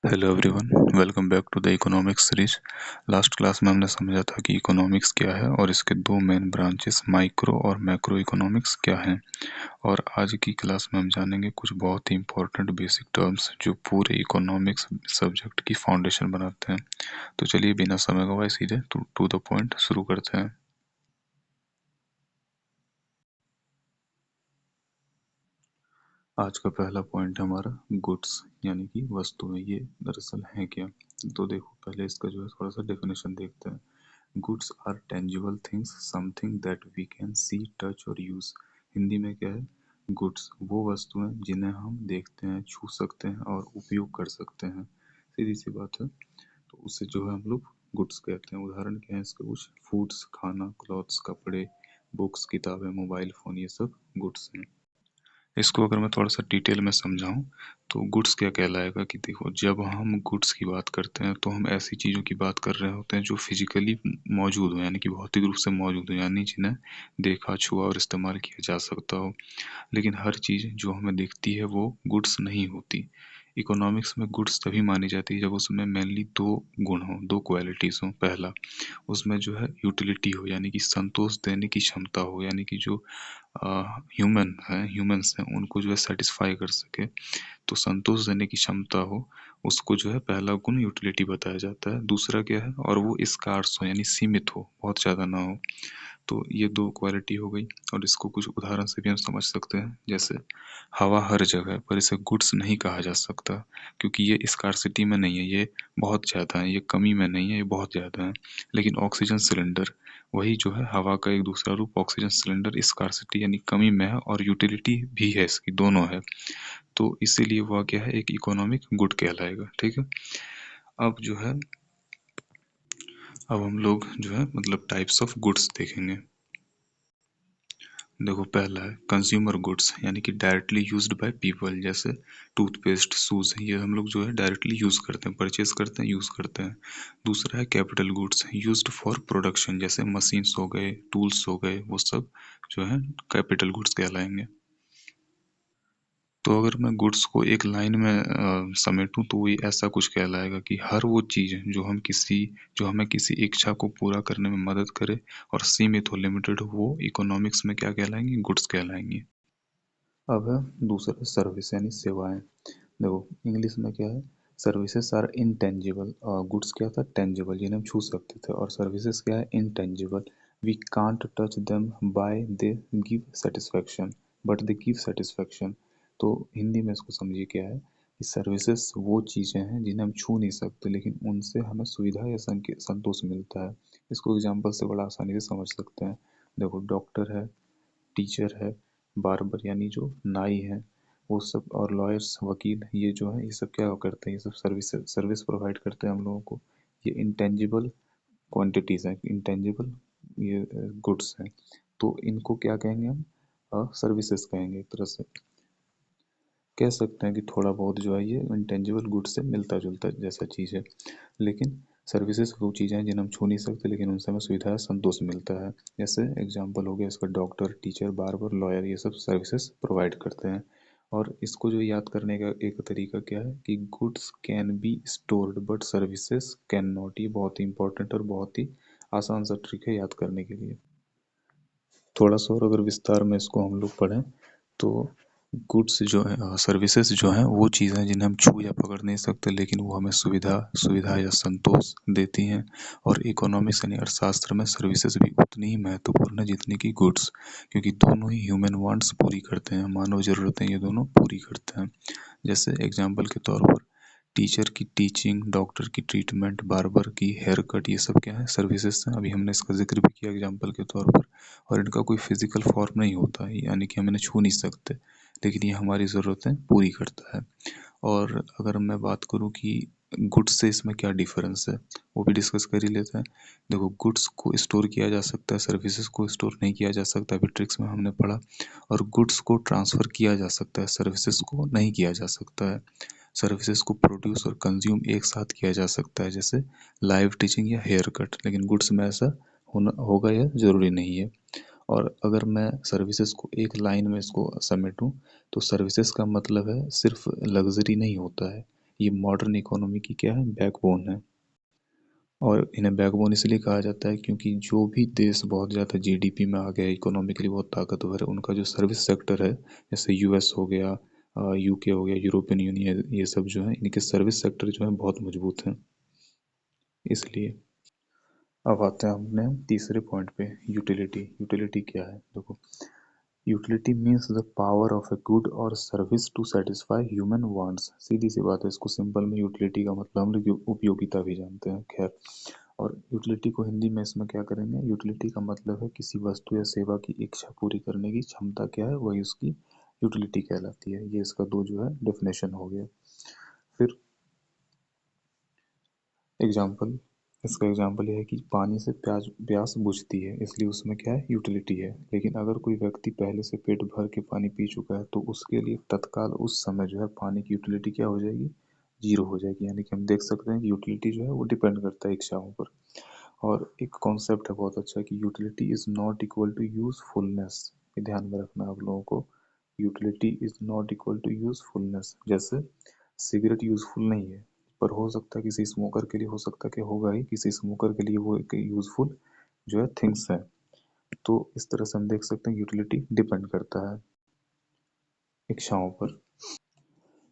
Hello everyone, welcome back to the economics series. Last class में हमने समझा था कि इकोनॉमिक्स क्या है और इसके दो मेन ब्रांचेस माइक्रो और मैक्रो इकोनॉमिक्स क्या हैं। और आज की क्लास में हम जानेंगे कुछ बहुत ही इंपॉर्टेंट बेसिक टर्म्स जो पूरे इकोनॉमिक्स सब्जेक्ट की फाउंडेशन बनाते हैं। तो चलिए बिना समय गवाए सीधे टू द पॉइंट शुरू करते हैं। आज का पहला पॉइंट है हमारा गुड्स यानी कि वस्तुएं। ये दरअसल हैं क्या? तो देखो, पहले इसका जो है थोड़ा सा डेफिनेशन देखते हैं। Goods are tangible things, something that we can see, touch और यूज। हिंदी में क्या है? गुड्स वो वस्तुएं जिन्हें हम देखते हैं, छू सकते हैं और उपयोग कर सकते हैं। सीधी सी बात है। तो उससे जो है हम लोग गुड्स कहते हैं। उदाहरण क्या है इसके? कुछ फूड्स, खाना, क्लॉथ्स, कपड़े, बुक्स, किताबें, मोबाइल फ़ोन, ये सब गुड्स हैं। इसको अगर मैं थोड़ा सा डिटेल में समझाऊं तो गुड्स क्या कहलाएगा कि देखो, जब हम गुड्स की बात करते हैं तो हम ऐसी चीज़ों की बात कर रहे होते हैं जो फिजिकली मौजूद हो, यानी कि भौतिक रूप से मौजूद हो, यानी जिन्हें देखा, छुआ और इस्तेमाल किया जा सकता हो। लेकिन हर चीज़ जो हमें दिखती है वो गुड्स नहीं होती। इकोनॉमिक्स में गुड्स तभी मानी जाती है जब उसमें मेनली दो गुण हो, दो क्वालिटीज़ हो। पहला, उसमें जो है यूटिलिटी हो, यानी कि संतोष देने की क्षमता हो, यानी कि जो ह्यूमंस हैं उनको जो है सेटिस्फाई कर सके, तो संतोष देने की क्षमता हो, उसको जो है पहला गुण यूटिलिटी बताया जाता है। दूसरा क्या है? और वो स्कार्स हो, यानी सीमित हो, बहुत ज़्यादा ना हो। तो ये दो क्वालिटी हो गई। और इसको कुछ उदाहरण से भी हम समझ सकते हैं। जैसे हवा हर जगह है पर इसे गुड्स नहीं कहा जा सकता, क्योंकि ये स्कार्सिटी में नहीं है, ये बहुत ज़्यादा है। ये कमी में नहीं है, ये बहुत ज़्यादा है। लेकिन ऑक्सीजन सिलेंडर, वही जो है हवा का एक दूसरा रूप, ऑक्सीजन सिलेंडर स्कार्सिटी यानी कमी में है और यूटिलिटी भी है, इसकी दोनों है। तो इसीलिए वह क्या है? एक इकोनॉमिक गुड कहलाएगा। ठीक है। अब जो है, अब हम लोग जो है मतलब टाइप्स ऑफ गुड्स देखेंगे। देखो, पहला है कंज्यूमर गुड्स, यानी कि डायरेक्टली यूज्ड बाय पीपल। जैसे टूथपेस्ट, शूज़, ये हम लोग जो है डायरेक्टली यूज़ करते हैं, परचेज करते हैं, यूज़ करते हैं। दूसरा है capital goods, used for production. जैसे मशीन्स हो गए, टूल्स हो गए, वो सब जो है कैपिटल गुड्स कहलाएंगे। तो अगर मैं गुड्स को एक लाइन में समेटूं तो ये ऐसा कुछ कहलाएगा कि हर वो चीज़ जो हमें किसी इच्छा को पूरा करने में मदद करे और सीमित हो, लिमिटेड हो, वो इकोनॉमिक्स में क्या कहलाएंगी? गुड्स कहलाएंगी। अब है दूसरा सर्विस यानी सेवाएं। देखो, इंग्लिश में क्या है? Services are intangible. गुड्स क्या था? टेंजिबल, जिन्हें हम छू सकते थे। और सर्विसेज क्या है? Intangible. We can't touch them by they give satisfaction, but they give satisfaction. तो हिंदी में इसको समझिए क्या है कि सर्विसेज वो चीज़ें हैं जिन्हें हम छू नहीं सकते, लेकिन उनसे हमें सुविधा या संतोष मिलता है। इसको एग्जाम्पल से बड़ा आसानी से समझ सकते हैं। देखो, डॉक्टर है, टीचर है, बार्बर यानी जो नाई है, वो सब, और लॉयर्स, वकील, ये जो है ये सब क्या करते हैं? ये सब सर्विस प्रोवाइड करते हैं हम लोगों को। ये इंटेंजिबल क्वांटिटीज़ हैं, इंटेंजिबल ये गुड्स हैं। तो इनको क्या कहेंगे हम? सर्विसेज कहेंगे एक तरह से। कह सकते हैं कि थोड़ा बहुत जो है ये इंटेंजिबल गुड्स से मिलता जुलता जैसा चीज़ है। लेकिन सर्विसेज वो चीज़ें हैं जिन्हें हम छू नहीं सकते, लेकिन उनसे हमें सुविधा या संतोष मिलता है। जैसे एग्जांपल हो गया इसका डॉक्टर, टीचर, बार्बर, लॉयर, ये सब सर्विसेज प्रोवाइड करते हैं। और इसको जो याद करने का एक तरीका क्या है कि goods can be stored but services can not. ये बहुत ही इंपॉर्टेंट और बहुत ही आसान सा ट्रिक है याद करने के लिए। थोड़ा सा और अगर विस्तार में इसको हम लोग पढ़ें तो गुड्स जो है, सर्विसेज जो हैं वो चीज़ें जिन्हें हम छू या पकड़ नहीं सकते, लेकिन वो हमें सुविधा सुविधा या संतोष देती हैं। और इकोनॉमिक्स यानी अर्थशास्त्र में सर्विसेज भी उतनी ही महत्वपूर्ण है जितनी कि गुड्स, क्योंकि दोनों ही ह्यूमन वांट्स पूरी करते हैं, मानव ज़रूरतें ये दोनों पूरी करते हैं। जैसे एग्जाम्पल के तौर पर टीचर की टीचिंग, डॉक्टर की ट्रीटमेंट, बार्बर की हेयर कट, ये सब क्या है? सर्विसेज हैं। अभी हमने इसका जिक्र भी किया एग्जाम्पल के तौर पर। और इनका कोई फिजिकल फॉर्म नहीं होता है, यानी कि हम इन्हें छू नहीं सकते, लेकिन ये हमारी ज़रूरतें पूरी करता है। और अगर मैं बात करूँ कि गुड्स से इसमें क्या डिफरेंस है, वो भी डिस्कस कर ही लेते हैं। देखो, गुड्स को स्टोर किया जा सकता है, सर्विसेज को स्टोर नहीं किया जा सकता, अभी ट्रिक्स में हमने पढ़ा। और गुड्स को ट्रांसफ़र किया जा सकता है, सर्विसेज को नहीं किया जा सकता है। सर्विसेज को प्रोड्यूस और कंज्यूम एक साथ किया जा सकता है, जैसे लाइव टीचिंग या हेयर कट, लेकिन गुड्स में ऐसा होना होगा या ज़रूरी नहीं है। और अगर मैं सर्विसेज को एक लाइन में इसको समेटूं तो सर्विसेज का मतलब है सिर्फ लग्जरी नहीं होता है, ये मॉडर्न इकोनॉमी की क्या है, बैकबोन है। और इन्हें बैकबोन इसलिए कहा जाता है क्योंकि जो भी देश बहुत ज़्यादा जीडीपी में आ गया, इकोनॉमिकली बहुत ताकतवर है, उनका जो सर्विस सेक्टर है, जैसे यूएस हो गया, यूके हो गया, यूरोपियन यूनियन, ये सब जो है इनके सर्विस सेक्टर जो है बहुत मजबूत हैं, इसलिए। अब आते हैं अपने तीसरे पॉइंट पे, यूटिलिटी। यूटिलिटी क्या है, देखो, utility means the power of a good or service to satisfy human wants. सीधी सी बात है, इसको सिंपल में यूटिलिटी का मतलब हम लोग उपयोगिता भी जानते हैं, खैर। और यूटिलिटी को हिंदी में इसमें क्या करेंगे, यूटिलिटी का मतलब है किसी वस्तु या सेवा की इच्छा पूरी करने की क्षमता क्या है, वही उसकी यूटिलिटी कहलाती है। ये इसका दो जो है डेफिनेशन हो गया। फिर एग्जाम्पल, इसका एग्जाम्पल ये है कि पानी से प्यास बुझती है, इसलिए उसमें क्या है, यूटिलिटी है। लेकिन अगर कोई व्यक्ति पहले से पेट भर के पानी पी चुका है तो उसके लिए तत्काल उस समय जो है पानी की यूटिलिटी क्या हो जाएगी, जीरो हो जाएगी। यानी कि हम देख सकते हैं कि यूटिलिटी जो है वो डिपेंड करता है इच्छाओं पर। और एक कॉन्सेप्ट है बहुत अच्छा कि utility is not equal to usefulness. ये ध्यान में रखना आप लोगों को, utility is not equal to usefulness. जैसे सिगरेट यूजफुल नहीं है, पर हो सकता है किसी स्मोकर के लिए, हो सकता है कि होगा ही, किसी स्मोकर के लिए वो एक यूजफुल जो है थिंग्स है। तो इस तरह से हम देख सकते हैं यूटिलिटी डिपेंड करता है इच्छाओं पर।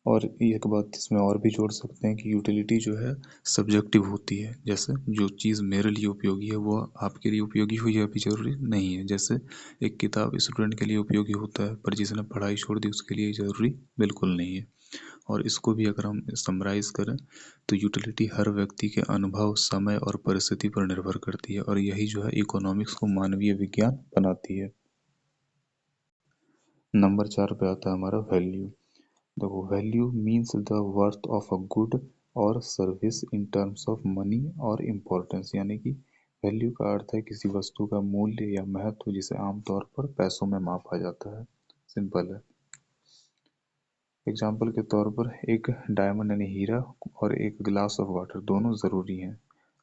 और एक बात इसमें और भी जोड़ सकते हैं कि यूटिलिटी जो है सब्जेक्टिव होती है। जैसे जो चीज़ मेरे लिए उपयोगी है वो आपके लिए उपयोगी हुई है अभी ज़रूरी नहीं है। जैसे एक किताब स्टूडेंट के लिए उपयोगी होता है, पर जिसने पढ़ाई छोड़ दी उसके लिए ज़रूरी बिल्कुल नहीं है। और इसको भी अगर हम समराइज करें तो यूटिलिटी हर व्यक्ति के अनुभव, समय और परिस्थिति पर निर्भर करती है, और यही जो है इकोनॉमिक्स को मानवीय विज्ञान बनाती है। नंबर 4 पे आता है हमारा वैल्यू। देखो, value means the worth of a good or service in terms of money और इम्पोर्टेंस। यानी कि वैल्यू का अर्थ है किसी वस्तु का मूल्य या महत्व, जिसे आमतौर पर पैसों में मापा जाता है। सिंपल है। एग्जाम्पल के तौर पर एक डायमंड यानी हीरा और एक गिलास ऑफ वाटर दोनों ज़रूरी हैं।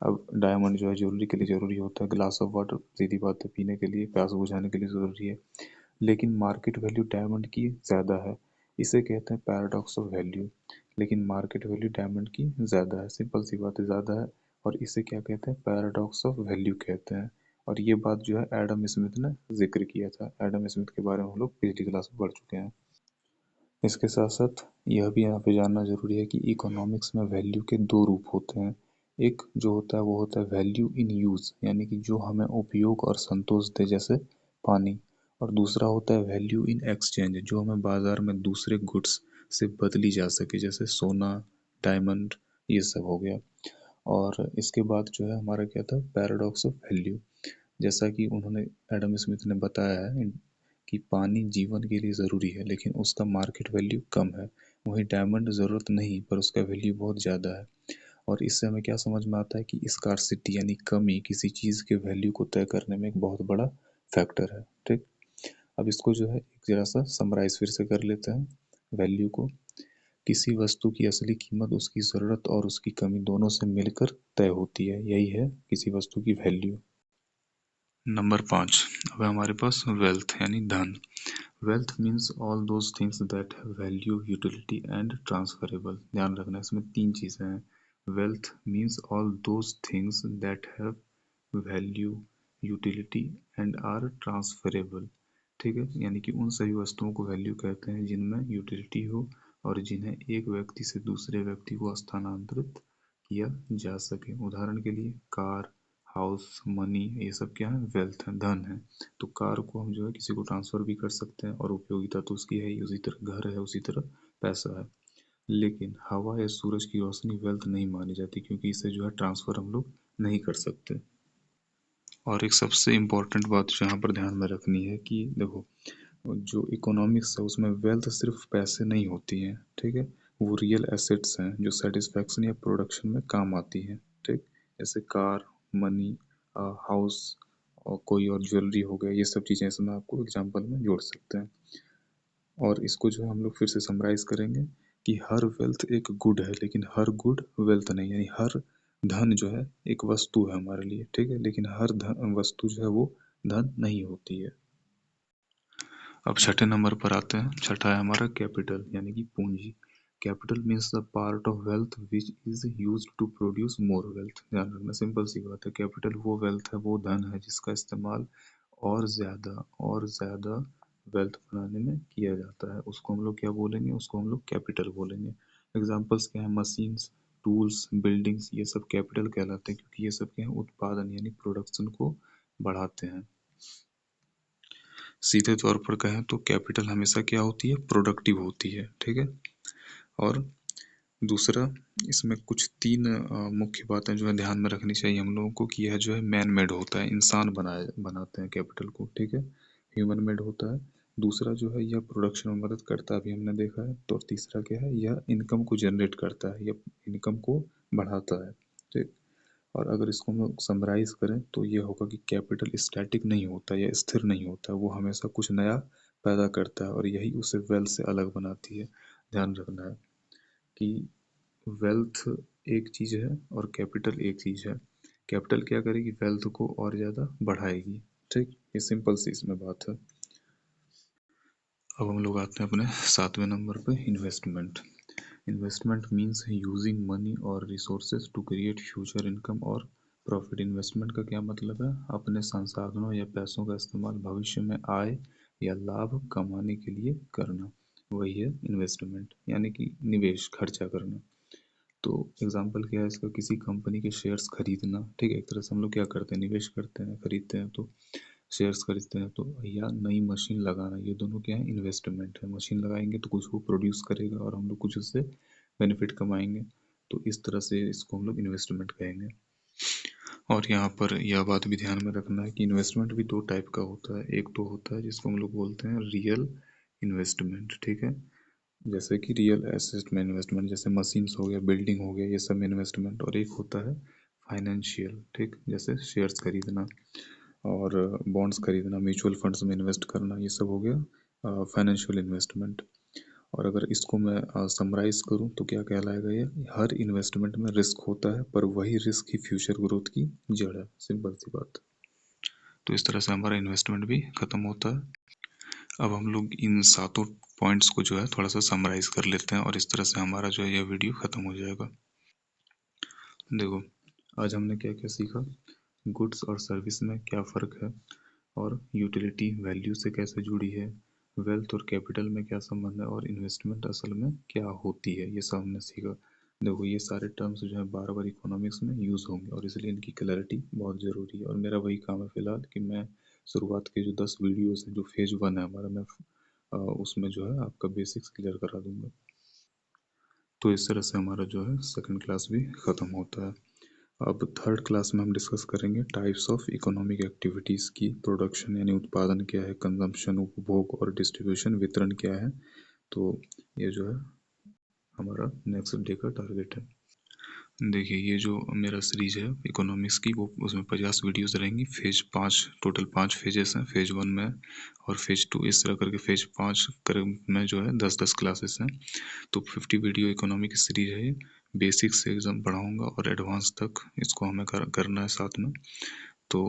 अब डायमंड जो है ज्वेलरी के लिए ज़रूरी होता है, गिलास ऑफ वाटर सीधी बात है पीने के लिए, प्यास बुझाने के लिए ज़रूरी है। लेकिन मार्केट वैल्यू डायमंड की ज़्यादा है, इसे कहते हैं पैराडॉक्स ऑफ वैल्यू। लेकिन मार्केट वैल्यू डायमंड की ज़्यादा है, सिंपल सी बात है, ज़्यादा है। और इसे क्या कहते हैं, पैराडॉक्स ऑफ वैल्यू कहते हैं। और ये बात जो है एडम स्मिथ ने जिक्र किया था। एडम स्मिथ के बारे में हम लोग पिछली क्लास में पढ़ चुके हैं। इसके साथ साथ यह भी यहाँ पे जानना ज़रूरी है कि इकोनॉमिक्स में वैल्यू के दो रूप होते हैं। एक जो होता है वो होता है वैल्यू इन यूज़, यानी कि जो हमें उपयोग और संतोष दे, जैसे पानी। और दूसरा होता है वैल्यू इन एक्सचेंज, जो हमें बाजार में दूसरे गुड्स से बदली जा सके, जैसे सोना, डायमंड, ये सब हो गया। और इसके बाद जो है हमारा क्या था, पैराडॉक्स ऑफ वैल्यू। जैसा कि उन्होंने, एडम स्मिथ ने बताया है कि पानी जीवन के लिए ज़रूरी है लेकिन उसका मार्केट वैल्यू कम है। वहीं डायमंड ज़रूरत नहीं पर उसका वैल्यू बहुत ज़्यादा है। और इससे हमें क्या समझ में आता है कि स्कार्सिटी यानी कमी किसी चीज़ के वैल्यू को तय करने में एक बहुत बड़ा फैक्टर है। ठीक, अब इसको जो है एक जरा सा समराइज फिर से कर लेते हैं वैल्यू को। किसी वस्तु की असली कीमत उसकी ज़रूरत और उसकी कमी दोनों से मिलकर तय होती है, यही है किसी वस्तु की वैल्यू। नंबर 5, अब है हमारे पास वेल्थ यानी धन। Wealth means all those things that have value, utility and transferable. ध्यान रखना इसमें तीन चीज़ें हैं। Wealth means all those things that have value, utility and are transferable. ठीक है, यानी कि उन सभी वस्तुओं को वैल्यू कहते हैं जिनमें यूटिलिटी हो और जिन्हें एक व्यक्ति से दूसरे व्यक्ति को स्थानांतरित किया जा सके। उदाहरण के लिए कार, हाउस, मनी, ये सब क्या है, वेल्थ है, धन है। तो कार को हम जो है किसी को ट्रांसफ़र भी कर सकते हैं और उपयोगिता तो उसकी है ही, उसी तरह घर है, उसी तरह पैसा है। लेकिन हवा या सूरज की रोशनी वेल्थ नहीं मानी जाती क्योंकि इसे जो है ट्रांसफ़र हम लोग नहीं कर सकते। और एक सबसे इम्पोर्टेंट बात जो यहाँ पर ध्यान में रखनी है कि देखो, जो इकोनॉमिक्स है उसमें वेल्थ सिर्फ पैसे नहीं होती हैं, ठीक है। वो रियल एसेट्स हैं जो सेटिस्फैक्शन या प्रोडक्शन में काम आती हैं। ठीक, जैसे कार, मनी, हाउस और कोई और ज्वेलरी हो गया, ये सब चीज़ें इसमें आपको एग्जांपल में जोड़ सकते हैं। और इसको जो है हम लोग फिर से समराइज करेंगे कि हर वेल्थ एक गुड है लेकिन हर गुड वेल्थ नहीं, यानी हर धन जो है एक वस्तु है हमारे लिए, ठीक है, लेकिन हर धन वस्तु जो है वो धन नहीं होती है। अब छठे नंबर पर आते हैं। छठा है हमारा कैपिटल यानी कि पूंजी। Capital means the part of wealth which is use to produce more wealth. ध्यान रखना, सिंपल सी बात है। कैपिटल वो वेल्थ है, वो धन है जिसका इस्तेमाल और ज़्यादा वेल्थ बनाने में किया जाता है, उसको हम लोग क्या बोलेंगे, उसको हम लोग कैपिटल बोलेंगे। एग्जाम्पल्स क्या है, मशीन्स, टूल्स, बिल्डिंग्स, ये सब कैपिटल कहलाते हैं क्योंकि ये सब क्या है, उत्पादन यानी प्रोडक्शन को बढ़ाते हैं। सीधे तौर पर कहें तो कैपिटल हमेशा क्या होती है, प्रोडक्टिव होती है, ठीक है। और दूसरा, इसमें कुछ तीन मुख्य बातें जो है ध्यान में रखनी चाहिए हम लोगों को कि यह जो है मैन मेड होता है, इंसान बनाते हैं कैपिटल को, ठीक है, ह्यूमन मेड होता है। दूसरा जो है यह प्रोडक्शन में मदद करता है, अभी हमने देखा है। तो तीसरा क्या है, यह इनकम को जनरेट करता है, यह इनकम को बढ़ाता है, ठीक। और अगर इसको हम लोग समराइज करें तो ये होगा कि कैपिटल स्टैटिक नहीं होता या स्थिर नहीं होता, वो हमेशा कुछ नया पैदा करता है और यही उसे वेल्थ से अलग बनाती है। ध्यान रखना है कि वेल्थ एक चीज़ है और कैपिटल एक चीज़ है। कैपिटल क्या करेगी, वेल्थ को और ज़्यादा बढ़ाएगी, ठीक। ये सिंपल सी इसमें बात है। अब हम लोग आते हैं अपने 7वें नंबर पे, investment. Investment means using money or resources to create future income or profit. Investment का क्या मतलब है, अपने संसाधनों या पैसों का इस्तेमाल भविष्य में आय या लाभ कमाने के लिए करना, वही है इन्वेस्टमेंट, यानी कि निवेश, खर्चा करना। तो एग्जांपल क्या है इसका, किसी कंपनी के शेयर्स खरीदना, ठीक है, एक तरह से हम लोग क्या करते हैं, निवेश करते हैं, खरीदते हैं तो शेयर्स खरीदते हैं तो, या नई मशीन लगाना, ये दोनों क्या है, इन्वेस्टमेंट है। मशीन लगाएंगे तो कुछ वो प्रोड्यूस करेगा और हम लोग कुछ उससे बेनिफिट कमाएंगे, तो इस तरह से इसको हम लोग इन्वेस्टमेंट कहेंगे। और यहाँ पर यह बात भी ध्यान में रखना है कि इन्वेस्टमेंट भी दो टाइप का होता है। एक तो होता है जिसको हम लोग बोलते हैं रियल इन्वेस्टमेंट, ठीक है, जैसे कि रियल एसेट में इन्वेस्टमेंट, जैसे मशीन्स हो गया, बिल्डिंग हो गया, ये सब में इन्वेस्टमेंट। और एक होता है फाइनेंशियल, ठीक, जैसे शेयर्स खरीदना और बॉन्ड्स खरीदना, म्यूचुअल फंड्स में इन्वेस्ट करना, ये सब हो गया फाइनेंशियल इन्वेस्टमेंट। और अगर इसको मैं समराइज करूँ तो क्या कहलाएगा, ये हर इन्वेस्टमेंट में रिस्क होता है पर वही रिस्क ही फ्यूचर ग्रोथ की जड़ है, सिंपल सी बात। तो इस तरह से हमारा इन्वेस्टमेंट भी खत्म होता है। अब हम लोग इन सातों पॉइंट्स को जो है थोड़ा सा समराइज कर लेते हैं और इस तरह से हमारा जो है यह वीडियो खत्म हो जाएगा। देखो, आज हमने क्या क्या सीखा, गुड्स और सर्विस में क्या फ़र्क है, और यूटिलिटी वैल्यू से कैसे जुड़ी है, वेल्थ और कैपिटल में क्या संबंध है, और इन्वेस्टमेंट असल में क्या होती है, ये सब हमने सीखा। देखो, ये सारे टर्म्स जो है बार बार इकोनॉमिक्स में यूज़ होंगे और इसलिए इनकी क्लैरिटी बहुत ज़रूरी है। और मेरा वही काम है फ़िलहाल कि मैं शुरुआत के जो 10 वीडियोज़ हैं, जो फेज 1 है हमारा, मैं उसमें जो है आपका बेसिक्स क्लियर करा दूंगा। तो इस तरह से हमारा जो है सेकंड क्लास भी ख़त्म होता है। अब थर्ड क्लास में हम डिस्कस करेंगे टाइप्स ऑफ इकोनॉमिक एक्टिविटीज़ की। प्रोडक्शन यानी उत्पादन क्या है, कंजम्पशन उपभोग, और डिस्ट्रीब्यूशन वितरण क्या है। तो ये जो है हमारा नेक्स्ट डे का टारगेट है। देखिए, ये जो मेरा सीरीज है इकोनॉमिक्स की, वो उसमें 50 वीडियोस रहेंगी। फेज 5, टोटल 5 फेजेस हैं फेज 1 में, और फेज 2, इस तरह करके फेज 5 में जो है 10-10 क्लासेस हैं। तो 50 वीडियो इकोनॉमिक सीरीज है ये। बेसिक से एकदम पढ़ाऊँगा और एडवांस तक इसको हमें करना है साथ में। तो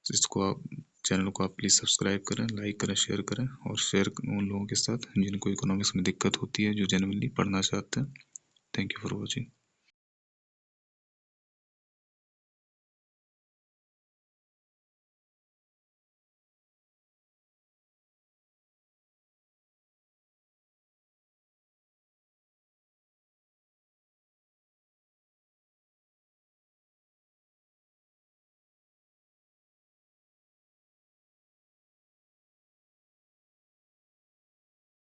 इसको आप, चैनल को आप प्लीज़ सब्सक्राइब करें, लाइक करें, शेयर करें, और शेयर उन लोगों के साथ जिनको इकोनॉमिक्स में दिक्कत होती है, जो जेनुइनली पढ़ना चाहते हैं। Thank you for watching.